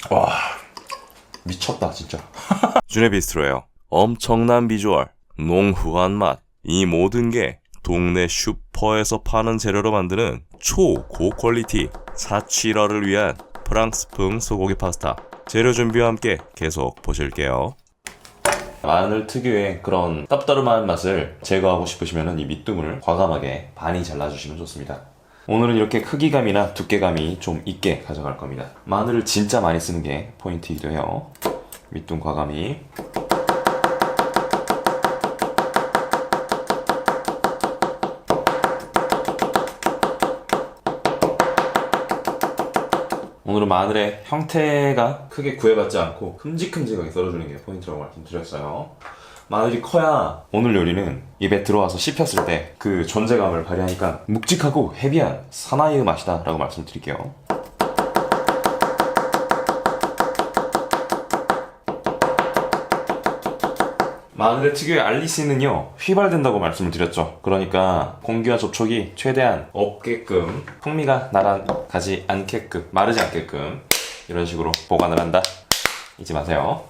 와, 미쳤다 진짜. 준의 비스트로예요. 엄청난 비주얼, 농후한 맛, 이 모든 게 동네 슈퍼에서 파는 재료로 만드는 초고퀄리티 사치러를 위한 프랑스풍 소고기 파스타. 재료 준비와 함께 계속 보실게요. 마늘 특유의 그런 짭따름한 맛을 제거하고 싶으시면 이 밑둥을 과감하게 많이 잘라주시면 좋습니다. 오늘은 이렇게 크기감이나 두께감이 좀 있게 가져갈 겁니다. 마늘을 진짜 많이 쓰는 게 포인트이기도 해요. 밑둥 과감히. 오늘은 마늘의 형태가 크게 구애받지 않고 큼직큼직하게 썰어주는 게 포인트라고 말씀드렸어요. 마늘이 커야 오늘 요리는 입에 들어와서 씹혔을 때 그 존재감을 발휘하니까 묵직하고 헤비한 사나이의 맛이다 라고 말씀드릴게요. 마늘의 특유의 알리시는요 휘발된다고 말씀을 드렸죠. 그러니까 공기와 접촉이 최대한 없게끔, 풍미가 날아가지 않게끔, 마르지 않게끔 이런 식으로 보관을 한다. 잊지 마세요.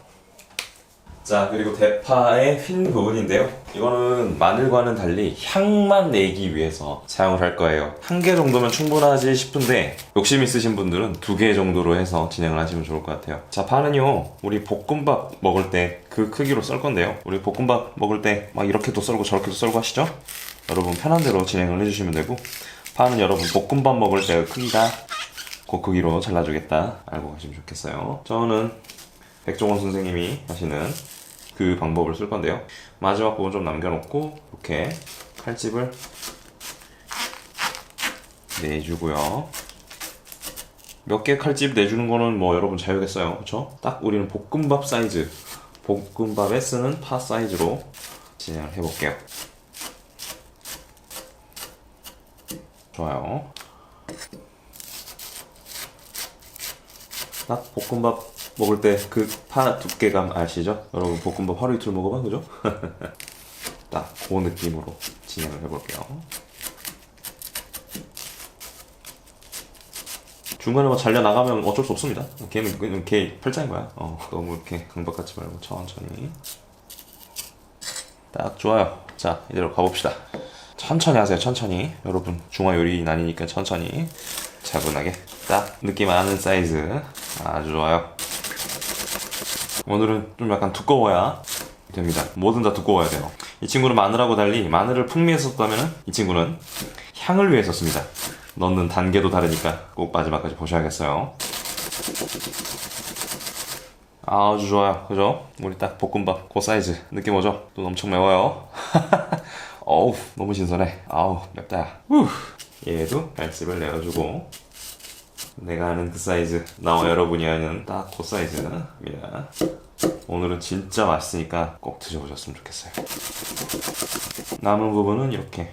자, 그리고 대파의 흰 부분인데요, 이거는 마늘과는 달리 향만 내기 위해서 사용을 할 거예요. 한 개 정도면 충분하지 싶은데 욕심 있으신 분들은 2개 정도로 해서 진행을 하시면 좋을 것 같아요. 자, 파는요 우리 볶음밥 먹을 때 그 크기로 썰 건데요, 우리 볶음밥 먹을 때 막 이렇게도 썰고 저렇게도 썰고 하시죠? 여러분 편한 대로 진행을 해주시면 되고, 파는 여러분 볶음밥 먹을 때 크기가 그 크기로 잘라주겠다 알고 가시면 좋겠어요. 저는 백종원 선생님이 하시는 그 방법을 쓸 건데요, 마지막 부분 좀 남겨놓고 이렇게 칼집을 내주고요. 몇 개 칼집 내주는 거는 뭐 여러분 자유겠어요, 그쵸? 딱 우리는 볶음밥 사이즈, 볶음밥에 쓰는 파 사이즈로 진행을 해볼게요. 좋아요. 딱 볶음밥 먹을 때 그 파 두께감 아시죠? 여러분 볶음밥 하루 이틀 먹어봐, 그죠? 딱 그 느낌으로 진행을 해볼게요. 중간에 뭐 잘려 나가면 어쩔 수 없습니다. 걔는 걔 팔자인 거야. 너무 이렇게 강박하지 말고 천천히. 딱 좋아요. 자, 이대로 가봅시다. 천천히 하세요, 천천히. 여러분 중화 요리난이니까 천천히 차분하게 딱 느낌 아는 사이즈. 아주 좋아요. 오늘은 좀 약간 두꺼워야 됩니다. 뭐든 다 두꺼워야 돼요. 이 친구는 마늘하고 달리 마늘을 풍미에서 썼다면 이 친구는 향을 위해 썼습니다. 넣는 단계도 다르니까 꼭 마지막까지 보셔야겠어요. 아주 좋아요, 그죠? 우리 딱 볶음밥 그 사이즈 느낌 오죠? 또 엄청 매워요. 어우 너무 신선해. 아우 맵다 야. 얘도 칼집을 내어주고, 내가 아는 그 사이즈, 나와 여러분이 아는 딱 그 사이즈입니다. 오늘은 진짜 맛있으니까 꼭 드셔보셨으면 좋겠어요. 남은 부분은 이렇게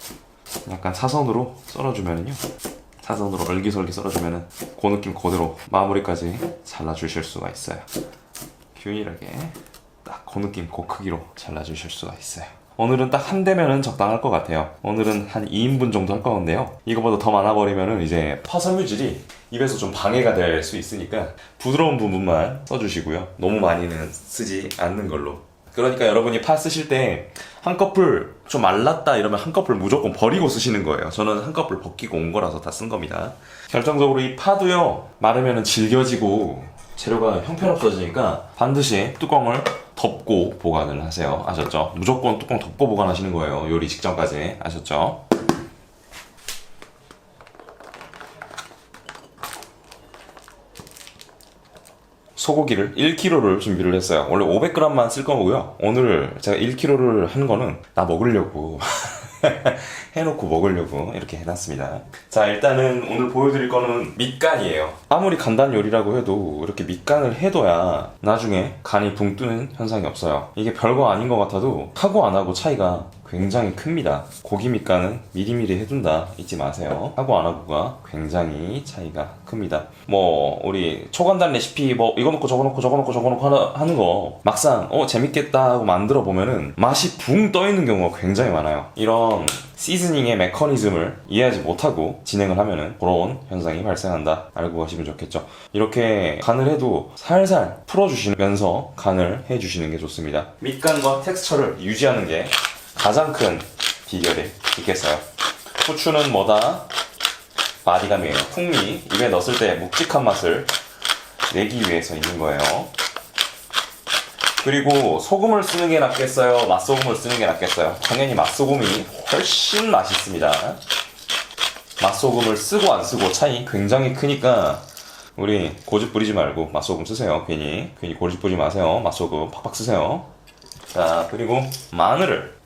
약간 사선으로 썰어주면은요, 사선으로 얼기설기 썰어주면은 그 느낌 그대로 마무리까지 잘라주실 수가 있어요. 균일하게 딱 그 느낌 그 크기로 잘라주실 수가 있어요. 오늘은 딱 한 대면은 적당할 것 같아요. 오늘은 한 2인분 정도 할 건데요, 이거보다 더 많아버리면은 이제 파 섬유질이 입에서 좀 방해가 될 수 있으니까 부드러운 부분만 써주시고요, 너무 많이는 쓰지 않는 걸로. 그러니까 여러분이 파 쓰실 때 한꺼풀 좀 말랐다 이러면 한꺼풀 무조건 버리고 쓰시는 거예요. 저는 한꺼풀 벗기고 온 거라서 다 쓴 겁니다. 결정적으로 이 파도요, 마르면은 질겨지고 재료가 형편없어지니까 반드시 뚜껑을 덮고 보관을 하세요. 아셨죠? 무조건 뚜껑 덮고 보관하시는 거예요, 요리 직전까지. 아셨죠? 소고기를 1kg를 준비를 했어요. 원래 500g만 쓸 거고요, 오늘 제가 1kg를 한 거는 나 먹으려고 해놓고 먹으려고 이렇게 해놨습니다. 자, 일단은 오늘 보여드릴 거는 밑간이에요. 아무리 간단 요리라고 해도 이렇게 밑간을 해둬야 나중에 간이 붕 뜨는 현상이 없어요. 이게 별거 아닌 것 같아도 하고 안 하고 차이가 굉장히 큽니다. 고기 밑간은 미리미리 해둔다 잊지 마세요. 하고 안 하고가 굉장히 차이가 큽니다. 뭐 우리 초간단 레시피 뭐 이거 넣고 저거 넣고 저거 넣고 저거 넣고 하는 거 막상 재밌겠다 하고 만들어 보면은 맛이 붕 떠 있는 경우가 굉장히 많아요. 이런 시즈닝의 메커니즘을 이해하지 못하고 진행을 하면은 그런 현상이 발생한다. 알고 가시면 좋겠죠. 이렇게 간을 해도 살살 풀어주시면서 간을 해주시는 게 좋습니다. 밑간과 텍스처를 유지하는 게 가장 큰 비결이 있겠어요. 후추는 뭐다? 바디감이에요. 풍미, 입에 넣었을 때 묵직한 맛을 내기 위해서 있는 거예요. 그리고 소금을 쓰는 게 낫겠어요? 맛소금을 쓰는 게 낫겠어요? 당연히 맛소금이 훨씬 맛있습니다. 맛소금을 쓰고 안 쓰고 차이 굉장히 크니까 우리 고집 부리지 말고 맛소금 쓰세요. 괜히 고집 부리지 마세요. 맛소금 팍팍 쓰세요. 자, 그리고 마늘을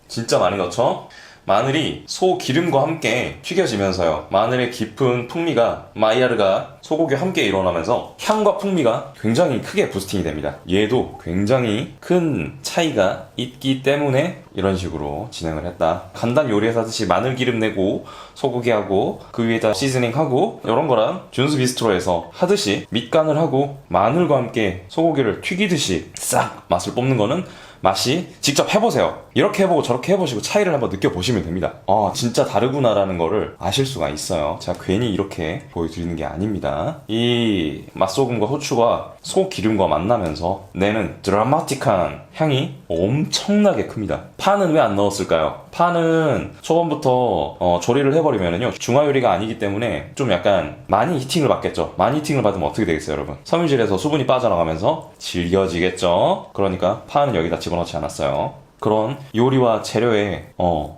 진짜 많이 넣죠? 마늘이 소 기름과 함께 튀겨지면서요. 마늘의 깊은 풍미가 마이야르가 소고기와 함께 일어나면서 향과 풍미가 굉장히 크게 부스팅이 됩니다. 얘도 굉장히 큰 차이가 있기 때문에 이런 식으로 진행을 했다. 간단 요리에서 하듯이 마늘 기름 내고 소고기하고 그 위에다 시즈닝하고 이런 거랑 준수 비스트로에서 하듯이 밑간을 하고 마늘과 함께 소고기를 튀기듯이 싹 맛을 뽑는 거는 맛이 직접 해보세요. 이렇게 해보고 저렇게 해보시고 차이를 한번 느껴보시면 됩니다. 진짜 다르구나라는 거를 아실 수가 있어요. 제가 괜히 이렇게 보여드리는 게 아닙니다. 이 맛소금과 후추가 소 기름과 만나면서 내는 드라마틱한 향이 엄청나게 큽니다. 파는 왜 안 넣었을까요? 파는 초반부터 조리를 해버리면요 중화 요리가 아니기 때문에 좀 약간 많이 히팅을 받겠죠. 많이 히팅을 받으면 어떻게 되겠어요, 여러분? 섬유질에서 수분이 빠져나가면서 질겨지겠죠. 그러니까 파는 여기다 집어넣지 않았어요. 그런 요리와 재료의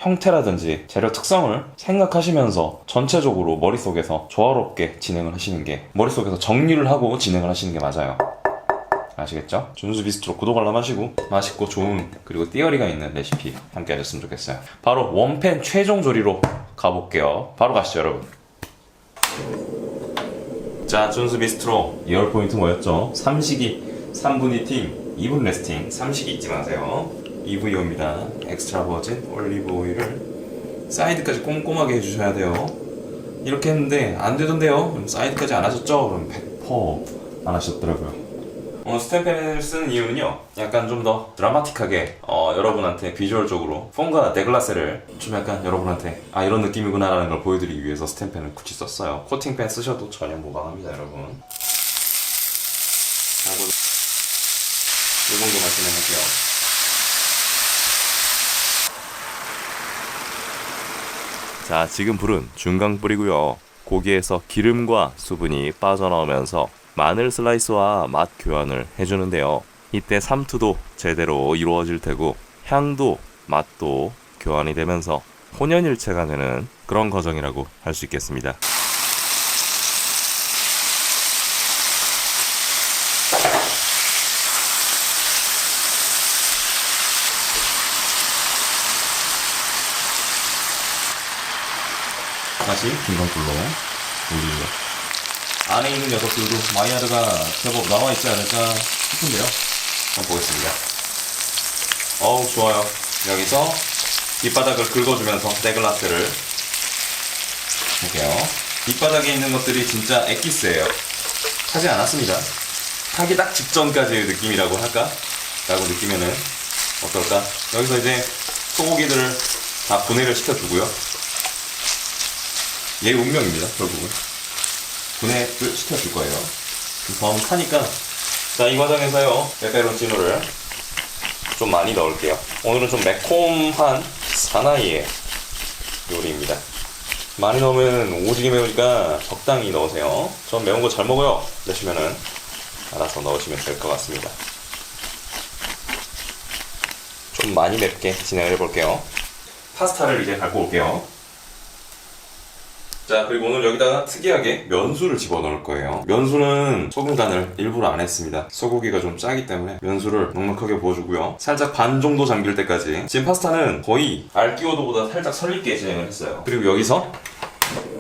형태라든지 재료 특성을 생각하시면서 전체적으로 머릿속에서 조화롭게 진행을 하시는 게, 머릿속에서 정리를 하고 진행을 하시는 게 맞아요. 아시겠죠? 준수 비스트로 구독 알람하시고 맛있고 좋은 그리고 띠어리가 있는 레시피 함께 하셨으면 좋겠어요. 바로 원팬 최종 조리로 가볼게요. 바로 가시죠, 여러분. 자, 준수 비스트로 2월 포인트 뭐였죠? 삼식이 3분 히팅 2분 레스팅. 삼식이 잊지 마세요. EVO입니다. 엑스트라 버진 올리브 오일을 사이드까지 꼼꼼하게 해주셔야 돼요. 이렇게 했는데 안 되던데요? 그럼 사이드까지 안 하셨죠? 그럼 100% 안 하셨더라고요. 오늘 스텐펜을 쓰는 이유는요, 약간 좀 더 드라마틱하게 여러분한테 비주얼적으로 폰과 데글라세를 좀 약간 여러분한테 이런 느낌이구나 라는 걸 보여드리기 위해서 스텐펜을 굳이 썼어요. 코팅펜 쓰셔도 전혀 무방합니다, 여러분. 하고 이 정도만 진행할게요. 자, 지금 불은 중강 불이고요. 고기에서 기름과 수분이 빠져나오면서 마늘 슬라이스와 맛 교환을 해주는데요. 이때 삼투도 제대로 이루어질 테고 향도 맛도 교환이 되면서 혼연일체가 되는 그런 과정이라고 할 수 있겠습니다. 다시 중간불로 올리고요. 안에 있는 녀석들도 마이야르가 제법 나와있지 않을까 싶은데요. 한번 보겠습니다. 어우, 좋아요. 여기서 밑바닥을 긁어주면서 데글라스를 볼게요. 밑바닥에 있는 것들이 진짜 엑기스예요. 타지 않았습니다. 타기 딱 직전까지의 느낌이라고 할까? 라고 느끼면은 어떨까? 여기서 이제 소고기들을 다 분해를 시켜주고요. 얘 운명입니다, 결국은. 분해를 시켜줄 거예요. 범 타니까. 자, 이 과정에서요, 페페론치노를 좀 많이 넣을게요. 오늘은 좀 매콤한 사나이의 요리입니다. 많이 넣으면 오지게 매우니까 적당히 넣으세요. 전 매운 거 잘 먹어요. 그러시면은 알아서 넣으시면 될 것 같습니다. 좀 많이 맵게 진행을 해볼게요. 파스타를 이제 갖고 올게요. 자, 그리고 오늘 여기다가 특이하게 면수를 집어넣을 거예요. 면수는 소금 간을 일부러 안 했습니다. 소고기가 좀 짜기 때문에 면수를 넉넉하게 부어주고요. 살짝 반 정도 잠길 때까지. 지금 파스타는 거의 알끼오도보다 살짝 설립게 진행을 했어요. 그리고 여기서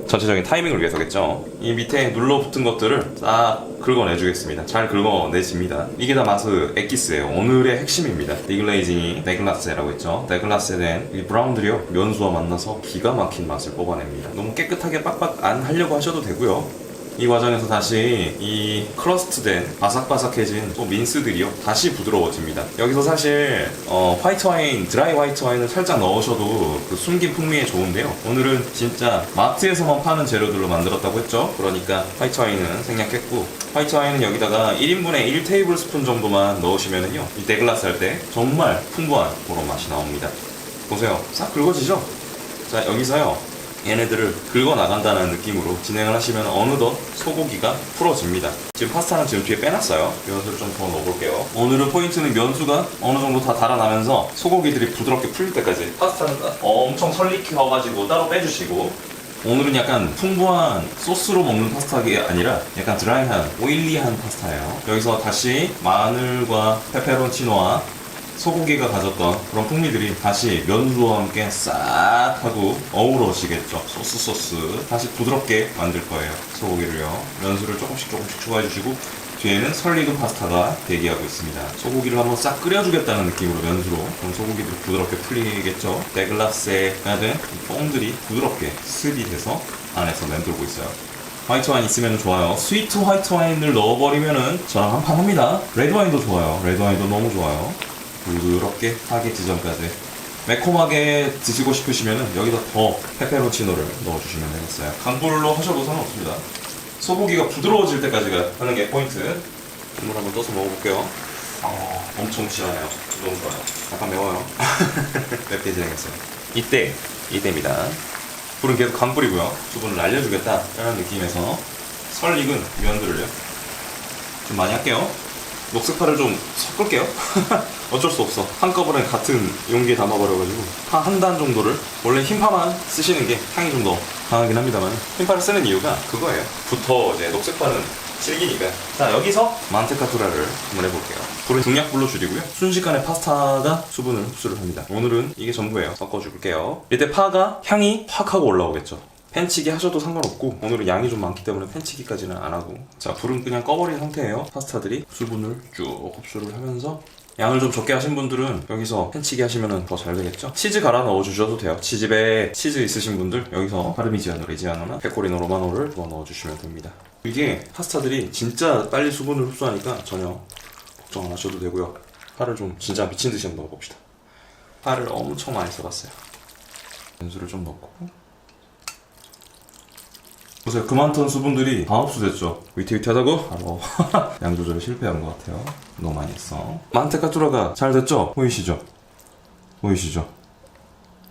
전체적인 타이밍을 위해서겠죠. 이 밑에 눌러붙은 것들을 싹 긁어내주겠습니다. 잘 긁어내집니다. 이게 다 마스 엑기스예요. 오늘의 핵심입니다. 디글레이징이 네글라스라고 했죠. 네글라스에 된 이 브라운들이요, 면수와 만나서 기가 막힌 맛을 뽑아냅니다. 너무 깨끗하게 빡빡 안 하려고 하셔도 되고요. 이 과정에서 다시 이 크러스트된 바삭바삭해진 또 민스들이요, 다시 부드러워집니다. 여기서 사실 화이트 와인, 드라이 화이트 와인을 살짝 넣으셔도 그 숨긴 풍미에 좋은데요, 오늘은 진짜 마트에서만 파는 재료들로 만들었다고 했죠. 그러니까 화이트 와인은 생략했고, 화이트 와인은 여기다가 1인분에 1테이블스푼 정도만 넣으시면은요, 이 데글라스 할 때 정말 풍부한 그런 맛이 나옵니다. 보세요, 싹 긁어지죠? 자, 여기서요, 얘네들을 긁어 나간다는 느낌으로 진행을 하시면 어느덧 소고기가 풀어집니다. 지금 파스타는 지금 뒤에 빼놨어요. 면수를 좀 더 넣어볼게요. 오늘은 포인트는 면수가 어느 정도 다 달아나면서 소고기들이 부드럽게 풀릴 때까지. 파스타는 엄청 설익혀가지고 따로 빼주시고, 오늘은 약간 풍부한 소스로 먹는 파스타가 아니라 약간 드라이한, 오일리한 파스타예요. 여기서 다시 마늘과 페페론치노와 소고기가 가졌던 그런 풍미들이 다시 면수와 함께 싹 하고 어우러지겠죠. 소스 다시 부드럽게 만들 거예요. 소고기를요. 면수를 조금씩 추가해 주시고, 뒤에는 설익은 파스타가 대기하고 있습니다. 소고기를 한번 싹 끓여주겠다는 느낌으로 면수로, 그럼 소고기들이 부드럽게 풀리겠죠. 데글라스에 가든 이 뽕들이 부드럽게 습이 돼서 안에서 맴돌고 있어요. 화이트 와인 있으면 좋아요. 스위트 화이트 와인을 넣어버리면은 저랑 한판 합니다. 레드 와인도 좋아요. 레드 와인도 너무 좋아요. 부드럽게 하기 지점까지. 매콤하게 드시고 싶으시면 여기다 더 페페론치노를 넣어주시면 되겠어요. 강불로 하셔도 상관없습니다. 소고기가 부드러워질 때까지가 하는 게 포인트. 국물 한번 떠서 먹어볼게요. 엄청 진하네요. 너무 좋아요. 약간 매워요. 맵게 진행했어요. 이때입니다. 불은 계속 강불이고요. 수분을 날려주겠다 라는 느낌에서 설익은 면들을요, 좀 많이 할게요. 녹색파를 좀 섞을게요. 어쩔 수 없어. 한꺼번에 같은 용기에 담아버려가지고 파 한 단 정도를, 원래 흰파만 쓰시는 게 향이 좀 더 강하긴 합니다만, 흰파를 쓰는 이유가 그거예요. 부터 이제 녹색파는 질기니까. 자, 여기서 만테카토라를 한번 해볼게요. 불은 중약불로 줄이고요. 순식간에 파스타가 수분을 흡수를 합니다. 오늘은 이게 전부예요. 섞어줄게요. 이때 파가 향이 확 하고 올라오겠죠. 팬치기 하셔도 상관없고, 오늘은 양이 좀 많기 때문에 팬치기까지는 안 하고, 자, 불은 그냥 꺼버린 상태예요. 파스타들이 수분을 쭉 흡수를 하면서. 양을 좀 적게 하신 분들은 여기서 팬치기 하시면 더 잘 되겠죠. 치즈 갈아 넣어주셔도 돼요. 치즈에 치즈 있으신 분들 여기서 파르미지아노 레지아노나 페코리노 로마노를 더 넣어주시면 됩니다. 이게 파스타들이 진짜 빨리 수분을 흡수하니까 전혀 걱정 안 하셔도 되고요. 파를 좀 진짜 미친듯이 한번 넣어봅시다. 파를 엄청 많이 써봤어요. 연수를 좀 넣고, 보세요. 그만둔 수분들이 다 흡수됐죠. 위태위태하다고? 바로 양 조절에 실패한 것 같아요. 너무 많이 했어. 만테카토라가 잘 됐죠? 보이시죠?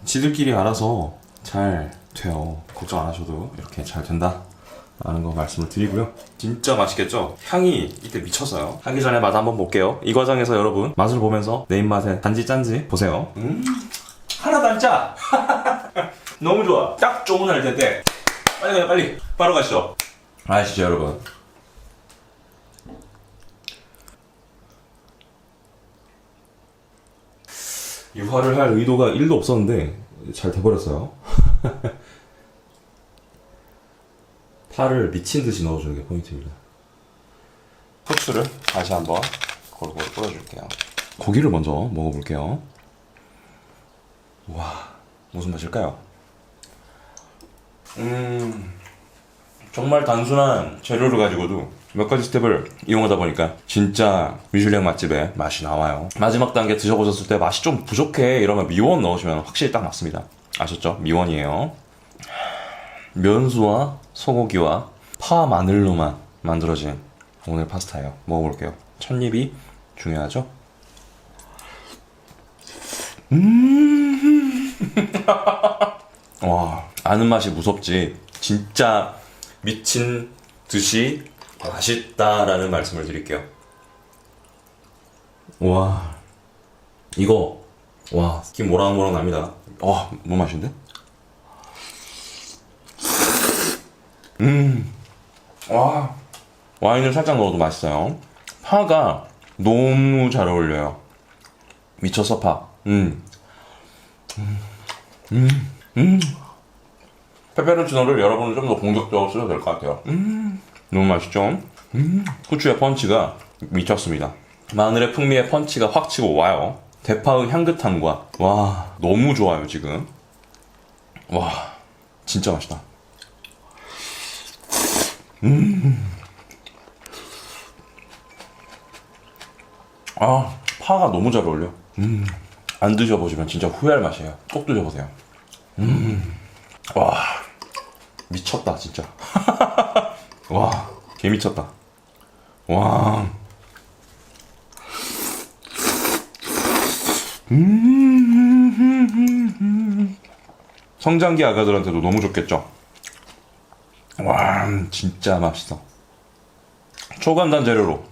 지들끼리 알아서 잘 돼요. 걱정 안 하셔도 이렇게 잘 된다 라는 거 말씀을 드리고요. 진짜 맛있겠죠? 향이 이때 미쳤어요. 하기 전에 맛 한번 볼게요. 이 과정에서 여러분 맛을 보면서 내 입맛에 단지 짠지 보세요. 하나도 안 짜! 너무 좋아. 딱 주문할 텐데 빨리 가요, 빨리. 바로 가시죠. 아시죠, 여러분? 유화를 할 의도가 1도 없었는데 잘 돼버렸어요. 파를 미친듯이 넣어주는 게 포인트입니다. 후추를 다시 한번 골고루 뿌려줄게요. 고기를 먼저 먹어볼게요. 와, 무슨 맛일까요? 정말 단순한 재료를 가지고도 몇 가지 스텝을 이용하다 보니까 진짜 미슐랭 맛집의 맛이 나와요. 마지막 단계 드셔보셨을 때 맛이 좀 부족해 이러면 미원 넣으시면 확실히 딱 맞습니다. 아셨죠? 미원이에요. 면수와 소고기와 파 마늘로만 만들어진 오늘 파스타예요. 먹어볼게요. 첫 입이 중요하죠? 와, 아는 맛이 무섭지 진짜 미친 듯이 맛있다라는 말씀을 드릴게요. 와, 이거 와, 김 모락모락 납니다. 와, 너무 맛있는데? 와, 와인을 살짝 넣어도 맛있어요. 파가 너무 잘 어울려요. 미쳤어, 파. 페페론치노를 여러분은 좀 더 공격적으로 쓰셔도 될 것 같아요. 너무 맛있죠? 후추의 펀치가 미쳤습니다. 마늘의 풍미의 펀치가 확 치고 와요. 대파의 향긋함과 와 너무 좋아요 지금. 와 진짜 맛있다. 아 파가 너무 잘 어울려. 안 드셔보시면 진짜 후회할 맛이에요. 꼭 드셔보세요. 와 미쳤다 진짜. 와 개미쳤다. 와 성장기 아가들한테도 너무 좋겠죠. 와 진짜 맛있어. 초간단 재료로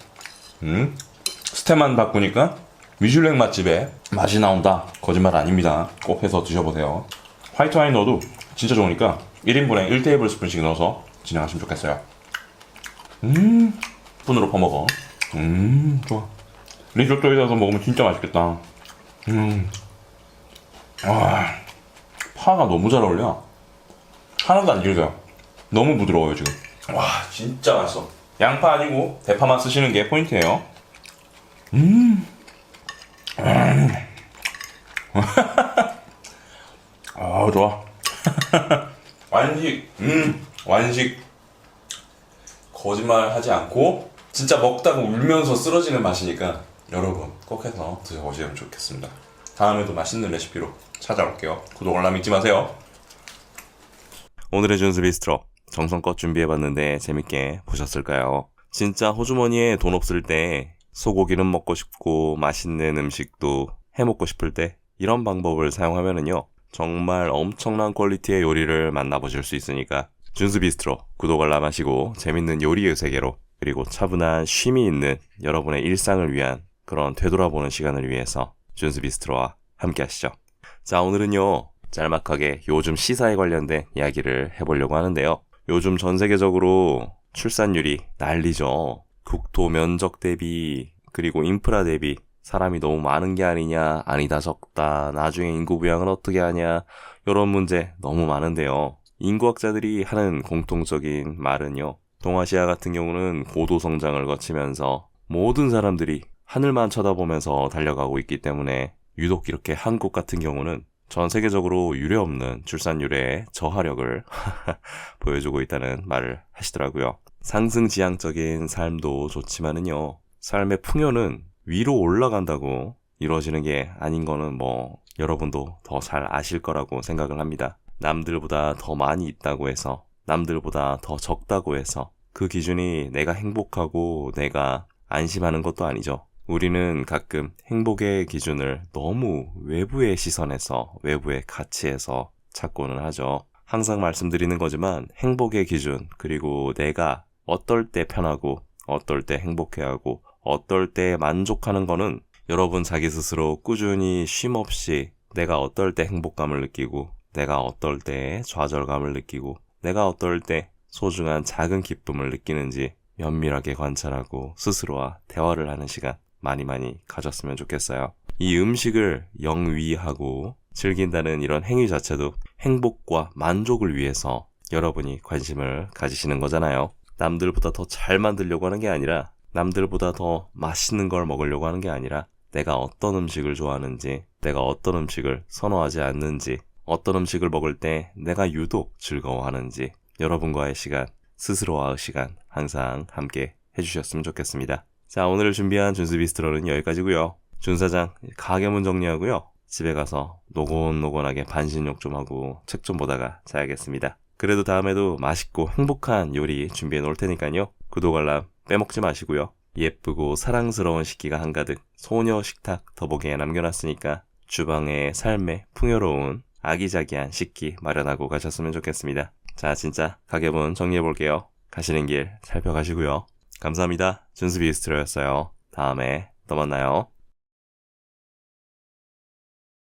스테만 바꾸니까 미슐랭 맛집에 맛이 나온다. 거짓말 아닙니다. 꼭 해서 드셔보세요. 화이트 와인 넣어도 진짜 좋으니까 1인분에 1테이블 스푼씩 넣어서 진행하시면 좋겠어요. 스푼으로 퍼먹어. 좋아. 리조또에 넣어서 먹으면 진짜 맛있겠다. 와, 파가 너무 잘 어울려. 하나도 안 질겨요. 너무 부드러워요 지금. 와 진짜 맛있어. 양파 아니고 대파만 쓰시는 게 포인트예요. 아 좋아. 완식. 완식. 거짓말 하지 않고 진짜 먹다가 울면서 쓰러지는 맛이니까 여러분 꼭 해서 드셔보시면 좋겠습니다. 다음에도 맛있는 레시피로 찾아올게요. 구독 알람 잊지 마세요. 오늘의 준수 비스트로 정성껏 준비해봤는데 재밌게 보셨을까요? 진짜 호주머니에 돈 없을 때 소고기는 먹고 싶고 맛있는 음식도 해먹고 싶을 때 이런 방법을 사용하면은요 정말 엄청난 퀄리티의 요리를 만나보실 수 있으니까 준수 비스트로 구독 알람하시고 재밌는 요리의 세계로 그리고 차분한 쉼이 있는 여러분의 일상을 위한 그런 되돌아보는 시간을 위해서 준수 비스트로와 함께 하시죠. 자 오늘은요 짤막하게 요즘 시사에 관련된 이야기를 해보려고 하는데요. 요즘 전 세계적으로 출산율이 난리죠. 국토 면적 대비 그리고 인프라 대비 사람이 너무 많은 게 아니냐, 아니다 적다, 나중에 인구 부양은 어떻게 하냐 이런 문제 너무 많은데요. 인구학자들이 하는 공통적인 말은요. 동아시아 같은 경우는 고도 성장을 거치면서 모든 사람들이 하늘만 쳐다보면서 달려가고 있기 때문에 유독 이렇게 한국 같은 경우는 전 세계적으로 유례없는 출산율의 저하력을 보여주고 있다는 말을 하시더라고요. 상승지향적인 삶도 좋지만은요. 삶의 풍요는 위로 올라간다고 이루어지는 게 아닌 거는 뭐 여러분도 더 잘 아실 거라고 생각을 합니다. 남들보다 더 많이 있다고 해서 남들보다 더 적다고 해서 그 기준이 내가 행복하고 내가 안심하는 것도 아니죠. 우리는 가끔 행복의 기준을 너무 외부의 시선에서 외부의 가치에서 찾고는 하죠. 항상 말씀드리는 거지만 행복의 기준 그리고 내가 어떨 때 편하고 어떨 때 행복해하고 어떨 때 만족하는 거는 여러분 자기 스스로 꾸준히 쉼없이 내가 어떨 때 행복감을 느끼고 내가 어떨 때 좌절감을 느끼고 내가 어떨 때 소중한 작은 기쁨을 느끼는지 면밀하게 관찰하고 스스로와 대화를 하는 시간 많이 가졌으면 좋겠어요. 이 음식을 영위하고 즐긴다는 이런 행위 자체도 행복과 만족을 위해서 여러분이 관심을 가지시는 거잖아요. 남들보다 더 잘 만들려고 하는 게 아니라 남들보다 더 맛있는 걸 먹으려고 하는 게 아니라 내가 어떤 음식을 좋아하는지 내가 어떤 음식을 선호하지 않는지 어떤 음식을 먹을 때 내가 유독 즐거워하는지 여러분과의 시간 스스로와의 시간 항상 함께 해주셨으면 좋겠습니다. 자 오늘 준비한 준수 비스트로는 여기까지고요. 준 사장 가게문 정리하고요. 집에 가서 노곤노곤하게 반신욕 좀 하고 책 좀 보다가 자야겠습니다. 그래도 다음에도 맛있고 행복한 요리 준비해 놓을 테니까요. 구독 알람 빼먹지 마시고요. 예쁘고 사랑스러운 식기가 한가득 소녀 식탁 더보기에 남겨놨으니까 주방의 삶의 풍요로운 아기자기한 식기 마련하고 가셨으면 좋겠습니다. 자 진짜 가게문 정리해볼게요. 가시는 길 살펴가시고요. 감사합니다. 준수 비스트로였어요. 다음에 또 만나요.